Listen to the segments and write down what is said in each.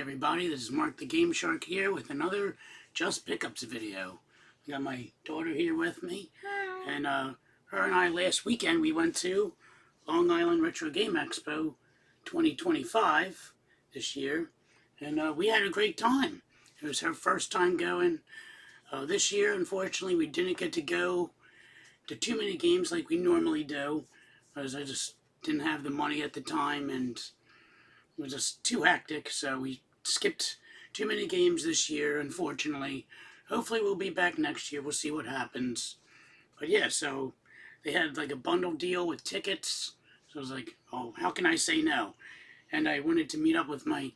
everybody, this is Mark the Game Shark here with another Just Pickups video. I got my daughter here with me, and her and I last weekend we went to Long Island Retro Game Expo 2025 this year, and we had a great time. It was her first time going. This year, unfortunately, we didn't get to go to too many games like we normally do, as I just didn't have the money at the time, and it was just too hectic, so we skipped too many games this year, unfortunately. Hopefully we'll be back next year. We'll see what happens. But yeah, so they had like a bundle deal with tickets. So I was like, oh, how can I say no? And I wanted to meet up with my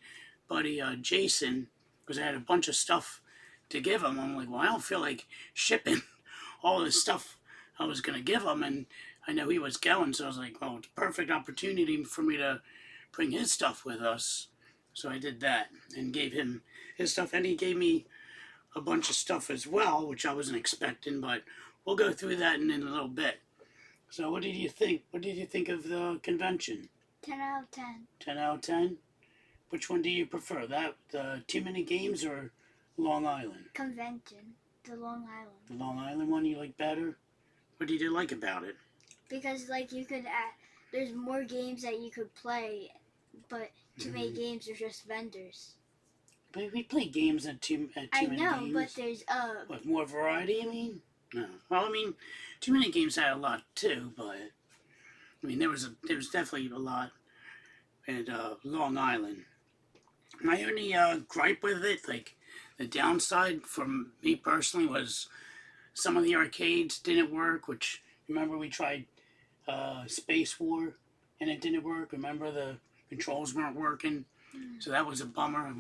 buddy Jason because I had a bunch of stuff to give him. I'm like, well, I don't feel like shipping all this stuff I was going to give him. And I know he was going, so I was like, well, it's a perfect opportunity for me to bring his stuff with us. So I did that and gave him his stuff, and he gave me a bunch of stuff as well, which I wasn't expecting, but we'll go through that in a little bit. So what did you think? What did you think of the convention? 10 out of 10. 10 out of 10? Which one do you prefer? That, the Too Many Games or Long Island? Convention. The Long Island. The Long Island one you like better? What did you like about it? Because, like, you could there's more games that you could play, but too many games are just vendors. But we play games at too many I know, games. but there's What, more variety, you mean? No. Well, I mean, Too Many Games had a lot too, but I mean there was definitely a lot at Long Island. My only gripe with it, like the downside for me personally, was some of the arcades didn't work. Which, remember, we tried Space War and it didn't work. Remember, the controls weren't working, so that was a bummer. I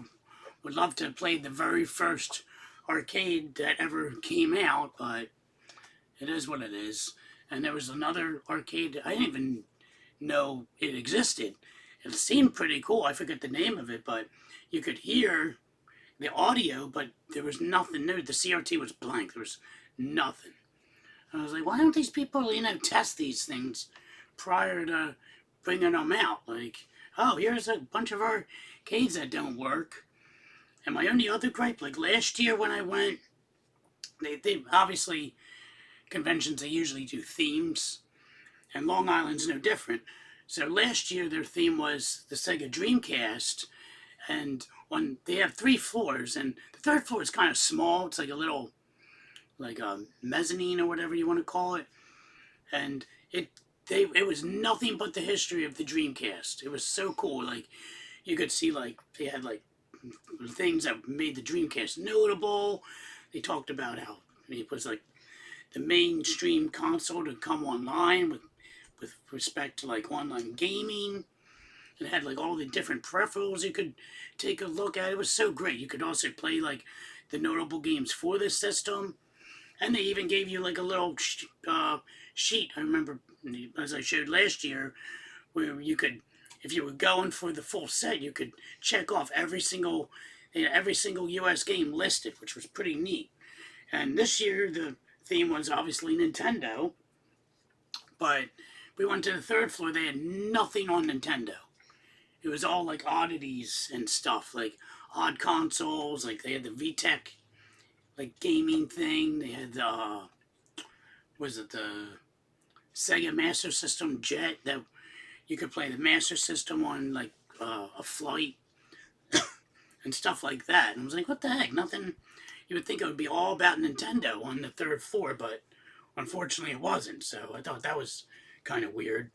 would love to have played the very first arcade that ever came out, but it is what it is. And there was another arcade, I didn't even know it existed. It seemed pretty cool. I forget the name of it, but you could hear the audio, but there was nothing there. The CRT was blank. There was nothing. I was like, why don't these people, test these things prior to bringing them out? Like, oh, here's a bunch of arcades that don't work. And my only other gripe, like last year when I went, they obviously, conventions, they usually do themes, and Long Island's no different. So last year their theme was the Sega Dreamcast, and they have 3 floors, and the third floor is kind of small. It's like a little, like a mezzanine or whatever you want to call it, and it was nothing but the history of the Dreamcast. It was so cool. Like, you could see, like, they had like things that made the Dreamcast notable. They talked about how it was like the mainstream console to come online with respect to like online gaming. It had like all the different peripherals you could take a look at. It was so great. You could also play like the notable games for this system, and they even gave you like a little sheet. I remember, as I showed last year, where you could, if you were going for the full set, you could check off every single U.S. game listed, which was pretty neat. And this year the theme was obviously Nintendo, but we went to the third floor. They had nothing on Nintendo. It was all like oddities and stuff, like odd consoles. Like they had the VTech, like gaming thing. They had the the Sega Master System Jet that you could play the Master System on, like a flight and stuff like that. And I was like, what the heck? Nothing. You would think it would be all about Nintendo on the third floor, but unfortunately it wasn't. So I thought that was kind of weird.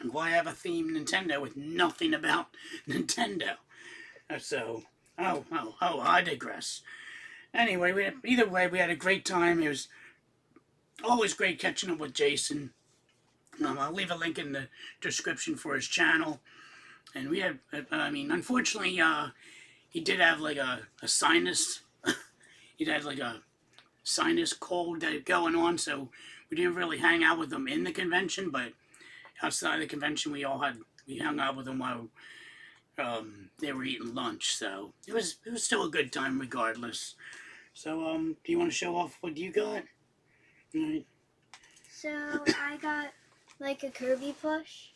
And why have a theme Nintendo with nothing about Nintendo? So, I digress. Anyway, either way, we had a great time. It was always great catching up with Jason. I'll leave a link in the description for his channel. And we had, I mean, unfortunately, he did have like a sinus. He had like a sinus cold that going on, so we didn't really hang out with him in the convention. But outside of the convention, we hung out with him while they were eating lunch. So it was still a good time regardless. So do you want to show off what you got? All right. So I got like a Kirby plush,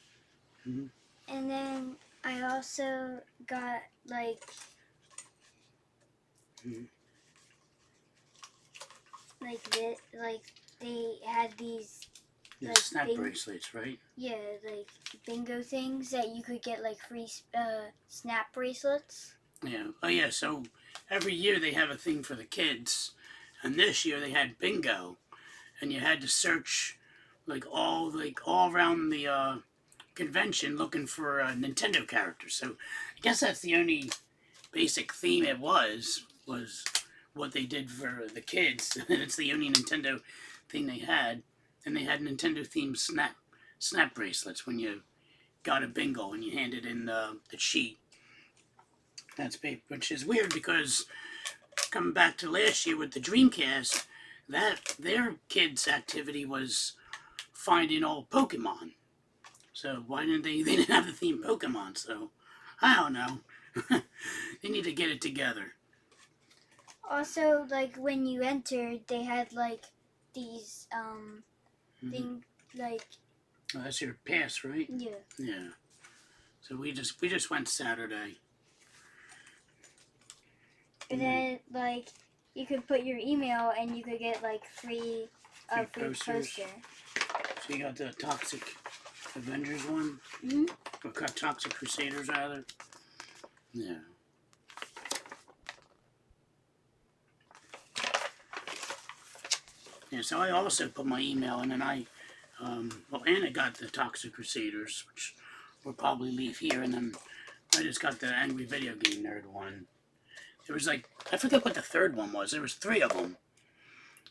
and then I also got like Mm-hmm. like they had these Yeah, like snap bracelets, right? yeah, like bingo things that you could get like free snap bracelets. Yeah. Oh yeah. So every year they have a thing for the kids, and this year they had bingo, and you had to search like all around the convention looking for Nintendo characters. So I guess that's the only basic theme it was what they did for the kids. It's the only Nintendo thing they had, and they had Nintendo themed snap bracelets when you got a bingo and you handed in the sheet. That's which is weird because coming back to last year with the Dreamcast, that their kids' activity was finding all Pokemon. So why didn't they? They didn't have the theme Pokemon. So I don't know. They need to get it together. Also, like when you entered, they had like these thing like Oh, that's your pass, right? yeah. Yeah. So we just went Saturday. And then like you could put your email and you could get like free Free free posters. poster. So you got the Toxic Avengers one, Mhm. or Toxic Crusaders rather. Yeah. Yeah. So I also put my email in, and Anna got the Toxic Crusaders, which we'll probably leave here, and then I just got the Angry Video Game Nerd one. There was like I forget what the third one was. There was three of them.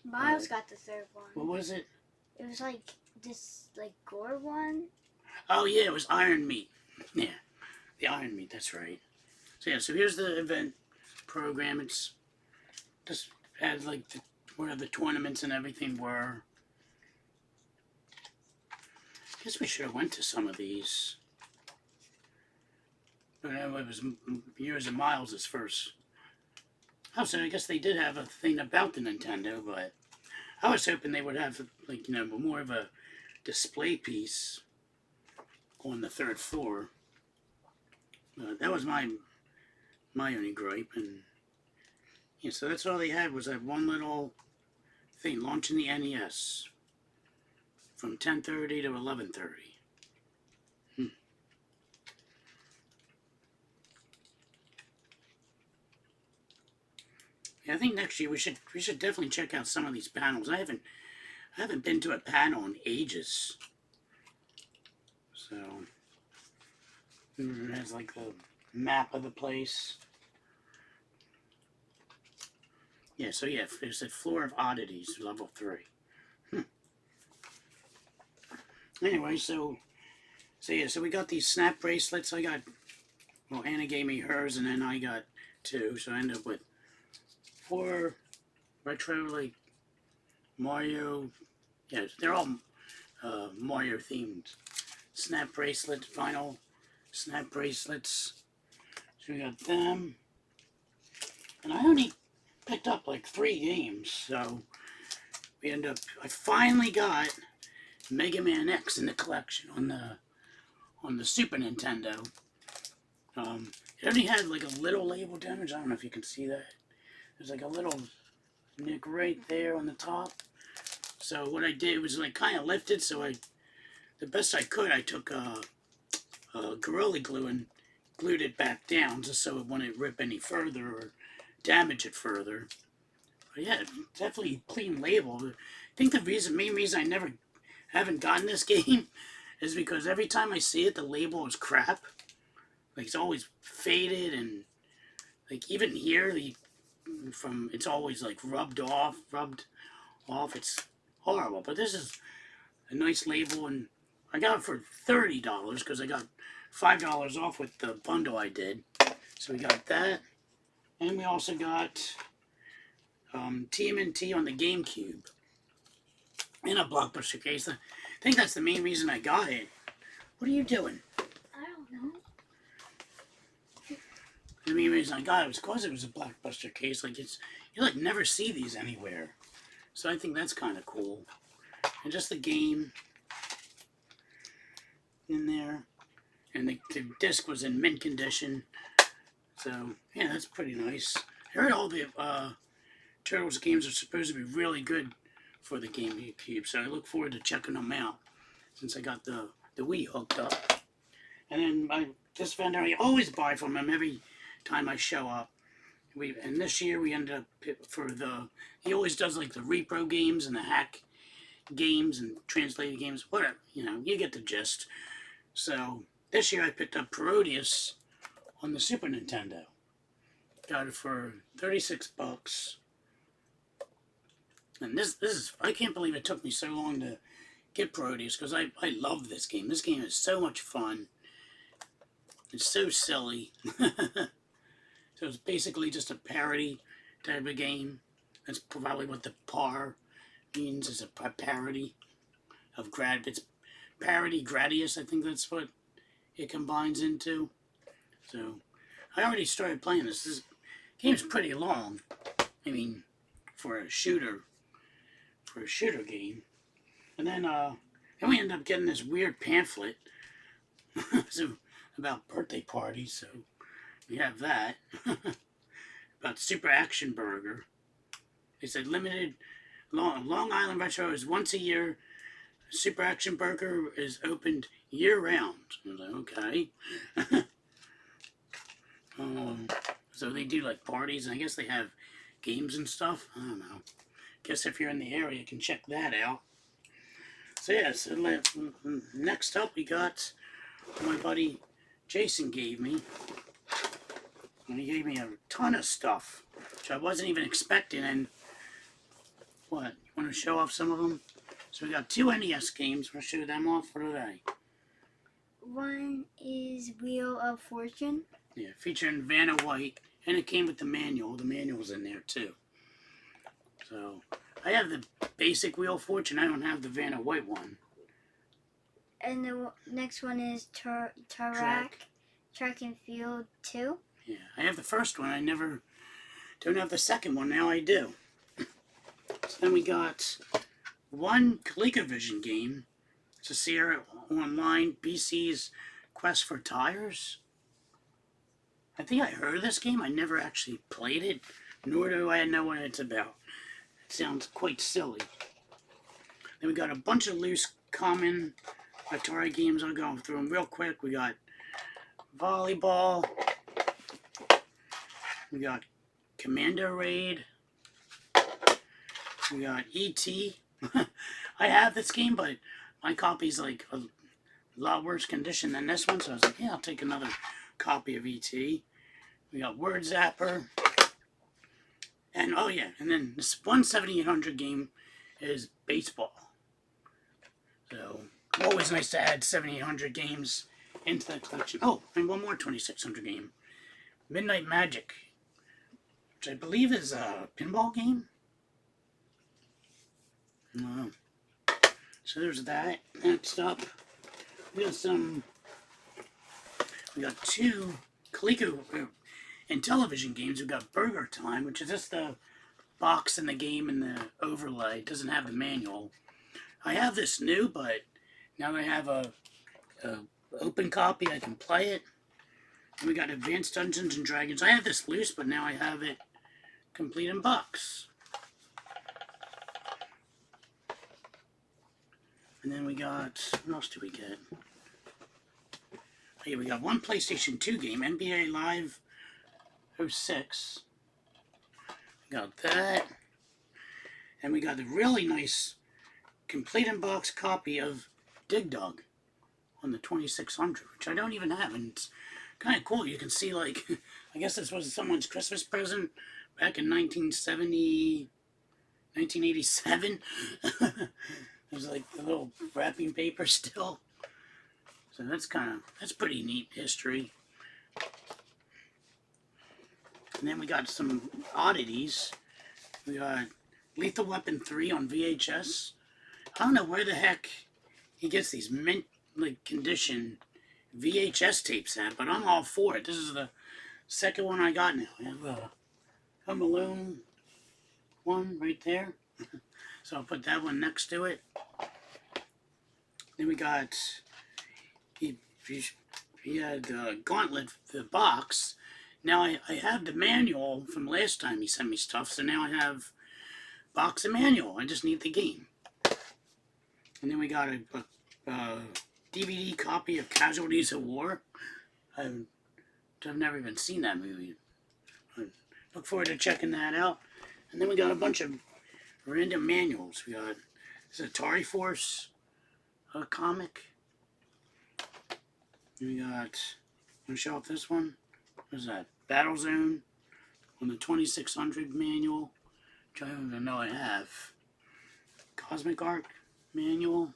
Miles got the third What one. was it? It was like this like gore one. Oh yeah, it was Iron Meat. Yeah, the Iron Meat. That's right. So yeah, so here's the event program. It's just had like where the tournaments and everything were. Guess we should have went to some of these. But it was yours and Miles' first. Oh, so I guess they did have a thing about the Nintendo, but I was hoping they would have like more of a display piece on the third floor. That was my only gripe, and yeah, so that's all they had was that one little thing launching the NES from 10:30 to 11:30. Yeah, I think next year we should definitely check out some of these panels. I haven't been to a panel in ages. So it has like the map of the place. Yeah, so yeah, there's a floor of oddities, level 3. Anyway, so we got these snap bracelets. Anna gave me hers, and then I got 2, so I ended up with 4 retro like Mario. Yeah, they're all Mario themed snap bracelets, vinyl snap bracelets. So we got them, and I only picked up like 3 games, so I finally got Mega Man X in the collection on the Super Nintendo. It only had like a little label damage. I don't know if you can see that. There's like a little nick right there on the top. So what I did was like kind of lifted. So the best I could, I took Gorilla Glue and glued it back down just so it wouldn't rip any further or damage it further. But yeah, definitely clean label. I think the main reason I never haven't gotten this game is because every time I see it, the label is crap. Like it's always faded, and like even here, it's always like rubbed off. It's horrible. But this is a nice label, and I got it for $30 because I got $5 off with the bundle I did. So we got that, and we also got TMNT on the GameCube in a Blockbuster case. I think that's the main reason I got it. What are you doing? I don't know. The main reason I got it was because it was a Blockbuster case. Like you like never see these anywhere. So I think that's kind of cool. And just the game in there. And the disc was in mint condition. So, yeah, that's pretty nice. I heard all the Turtles games are supposed to be really good for the GameCube, so I look forward to checking them out since I got the Wii hooked up. And then I just found out I always buy from him every time I show up. And this year we ended up for the, he always does like the repro games and the hack games and translated games, whatever, you get the gist. So this year I picked up Parodius on the Super Nintendo. Got it for $36. And this is, I can't believe it took me so long to get Parodius because I love this game. This game is so much fun. It's so silly. So it's basically just a parody type of game. That's probably what the par means, is a parody of it's parody Gradius, I think that's what it combines into. So I already started playing this. This game's pretty long. I mean, for a shooter game. And then we ended up getting this weird pamphlet so, about birthday parties, so we have that. About Super Action Burger. They said limited Long Island Retro is once a year. Super Action Burger is opened year round. I was like, okay. So they do like parties, and I guess they have games and stuff. I don't know. Guess if you're in the area, you can check that out. So yeah, so next up we got my buddy Jason gave me. And he gave me a ton of stuff, which I wasn't even expecting. And what, you want to show off some of them? So we got 2 NES games. Want to show them off? What are they? One is Wheel of Fortune. Yeah, featuring Vanna White, and it came with the manual. The manual's in there too. So I have the basic Wheel of Fortune. I don't have the Vanna White one. And the next one is Track and Field 2. Yeah, I have the first one. I don't have the second one. Now I do. So then we got one ColecoVision game. It's a Sierra Online BC's Quest for Tires. I think I heard of this game. I never actually played it, nor do I know what it's about. It sounds quite silly. Then we got a bunch of loose common Atari games. I'll go through them real quick. We got volleyball. We got Commando Raid. We got E.T. I have this game, but my copy's like a lot worse condition than this one, so I was like, yeah, I'll take another copy of E.T. We got Word Zapper. And, oh yeah, and then this 7800 game is baseball. So, always nice to add 7800 games into the collection. Oh, and one more 2600 game. Midnight Magic, which I believe is a pinball game. So there's that. Next up, we got 2 Coleco and television games. We've got Burger Time, which is just the box in the game and the overlay. It doesn't have the manual. I have this new, but now that I have a open copy, I can play it. And we got Advanced Dungeons and Dragons. I have this loose, but now I have it complete in box. And then we got, what else do we get? Here we got one PlayStation 2 game, NBA Live 06. We got that. And we got a really nice complete in box copy of Dig Dug on the 2600, which I don't even have. And it's kind of cool. You can see, like, I guess this was someone's Christmas present back in 1987. There's like the little wrapping paper still. So that's pretty neat history. And then we got some oddities. We got Lethal Weapon 3 on VHS. I don't know where the heck he gets these mint like condition VHS tapes at, but I'm all for it. This is the second one I got now. I have a Home Alone one right there. So I'll put that one next to it. Then we got, he had Gauntlet, the box. Now I have the manual from last time he sent me stuff, so now I have box and manual. I just need the game. And then we got a DVD copy of Casualties of War. I've never even seen that movie. I look forward to checking that out. And then we got a bunch of random manuals. We got this Atari Force comic. And we got, I'm going to show off this one. What is that? Battle Zone on the 2600 manual, which I don't even know I have. Cosmic Arc manual.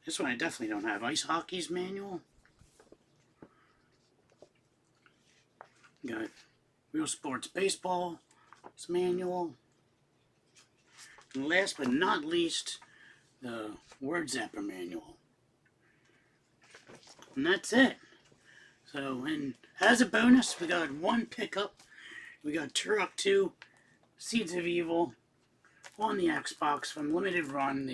This one I definitely don't have. Ice Hockey's manual. Got Real Sports Baseball manual. And last but not least, the Word Zapper manual. And that's it. So, and as a bonus, we got one pickup. We got Turok 2, Seeds of Evil on the Xbox from Limited Run.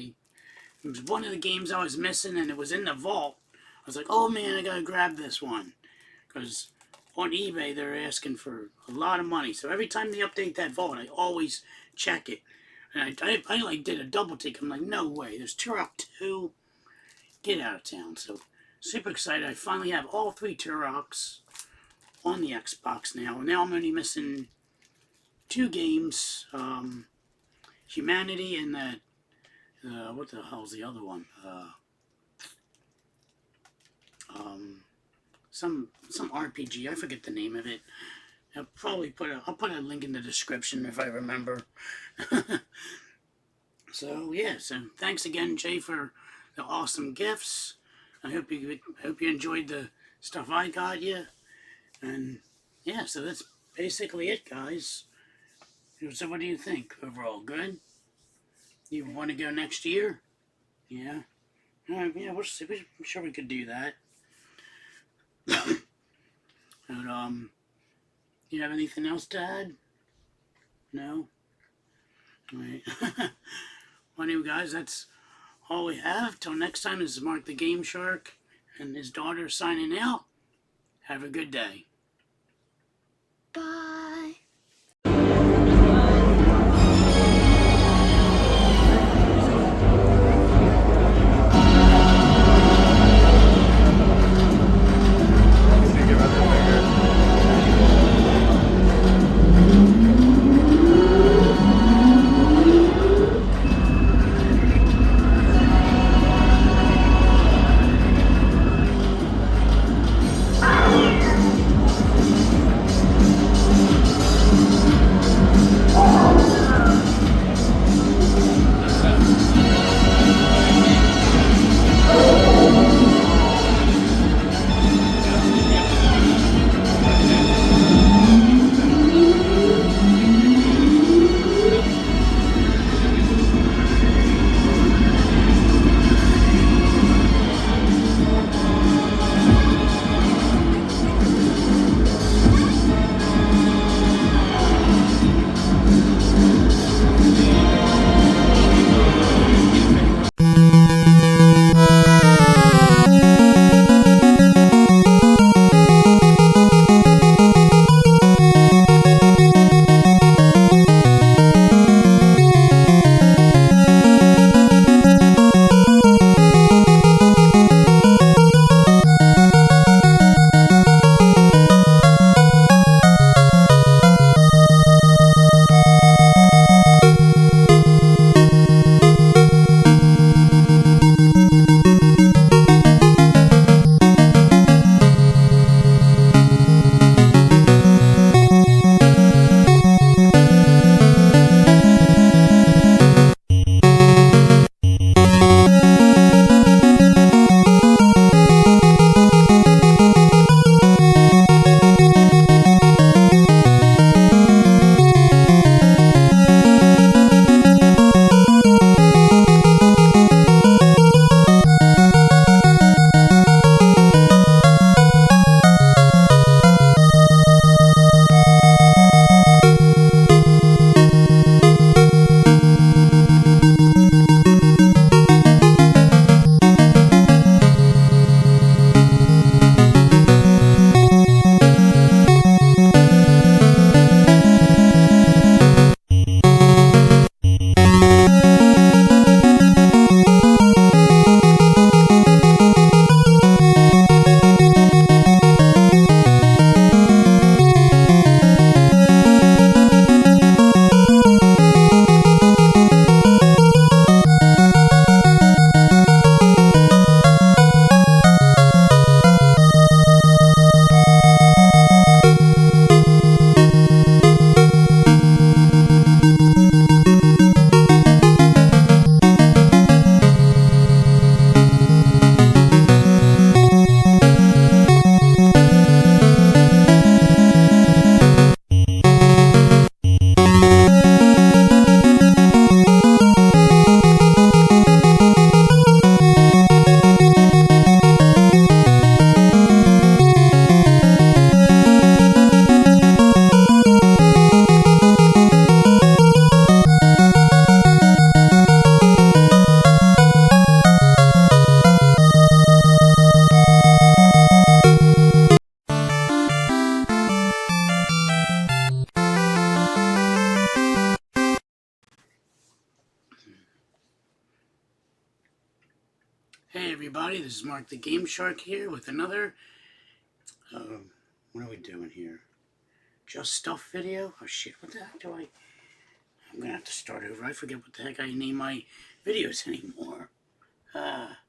It was one of the games I was missing, and it was in the vault. I was like, oh man, I gotta grab this one. Because on eBay, they're asking for a lot of money. So every time they update that vault, I always check it. And I like did a double take. I'm like, no way, there's Turok 2. Get out of town. So super excited. I finally have all 3 Turoks on the Xbox now. Now I'm only missing 2 games. Humanity and that, what the hell's the other one? Some RPG. I forget the name of it. I'll put a link in the description if I remember. So yeah, so thanks again, Jay, for the awesome gifts. I hope you enjoyed the stuff I got you. And yeah, so that's basically it, guys. So what do you think overall? Good? You want to go next year? Yeah. Yeah, we'll see. I'm sure we could do that. And, you have anything else to add? No? Alright. Well, anyway, guys, that's all we have. Till next time, this is Mark the Game Shark and his daughter signing out. Have a good day. Bye. Hey everybody, this is Mark the Game Shark here with another, what are we doing here? Just Stuff video? Oh shit, what the heck do I'm gonna have to start over. I forget what the heck I name my videos anymore. Ah.